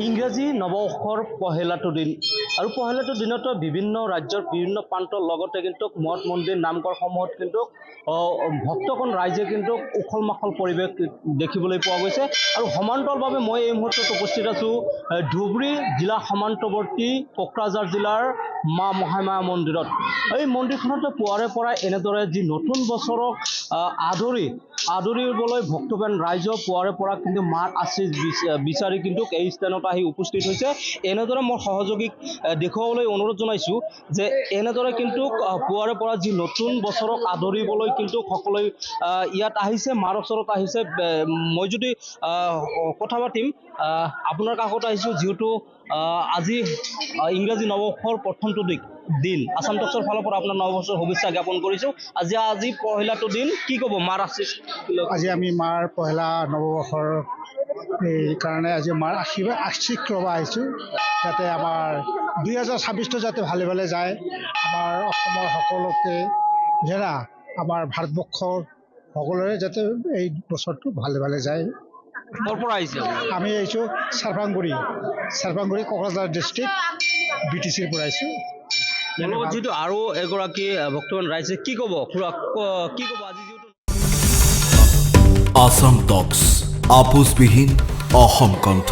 ইংৰাজী নৱবৰ্ষৰ পহেলাটো দিন আৰু পহেলাটো দিনতো বিভিন্ন ৰাজ্যৰ বিভিন্ন প্ৰান্তৰ লগতে কিন্তু মঠ মন্দিৰ নামঘৰসমূহত কিন্তু ভক্তগণ ৰাইজে কিন্তু উখল মাখল পৰিৱেশ দেখিবলৈ পোৱা গৈছে আৰু সমান্তৰালভাৱে মই এই মুহূৰ্তত উপস্থিত আছোঁ ধুবুৰী জিলা সীমান্তৱৰ্তী কোকৰাঝাৰ জিলাৰ মা মহামায়া মন্দিৰত। এই মন্দিৰখনতে পুৱাৰে পৰা এনেদৰে যি নতুন বছৰক আদৰিবলৈ ভক্তগণ ৰাইজৰ পুৱাৰে পৰা কিন্তু মাৰ আশীষ বিচাৰি কিন্তু এই স্থানত আহি উপস্থিত হৈছে। এনেদৰে মই সহযোগীক দেখুৱাবলৈ অনুৰোধ জনাইছোঁ যে এনেদৰে কিন্তু পুৱাৰে পৰা যি নতুন বছৰক আদৰিবলৈ কিন্তু সকলোৱে ইয়াত আহিছে, মাৰ ওচৰত আহিছে। মই যদি কথা পাতিম আপোনাৰ কাষত আহিছোঁ, যিহেতু আজি ইংৰাজী নৱবৰ্ষৰ প্ৰথমটো দিন আসাম টকছৰ ফালৰ পৰা আপোনাৰ নৱবৰ্ষৰ শুভেচ্ছা জ্ঞাপন কৰিছোঁ। আজি পহিলাটো দিন, কি ক'ব মাৰ আশীষ? আজি আমি মাৰ পহিলা নৱবৰ্ষৰ এই কাৰণে আজি মাৰ আশীষ ল'ব আহিছোঁ, যাতে আমাৰ 2026টো যাতে ভালে ভালে যায়। আমাৰ অসমৰ সকলোকে যেনে আমাৰ ভাৰতবৰ্ষৰ সকলোৰে যাতে এই বছৰটো ভালে ভালে যায়। ক'ৰ পৰা আহিছে? আমি আহিছোঁ চাৰপাংগুৰি কোকৰাঝাৰ ডিষ্ট্ৰিক্ট BTCৰ পৰা আহিছোঁ। যিটো আৰু এগৰাকী ভক্তগণ ৰাইজে কি ক'ব আজি যিহেতু আসাম টকছ আপোচবিহীন অসম কণ্ঠ।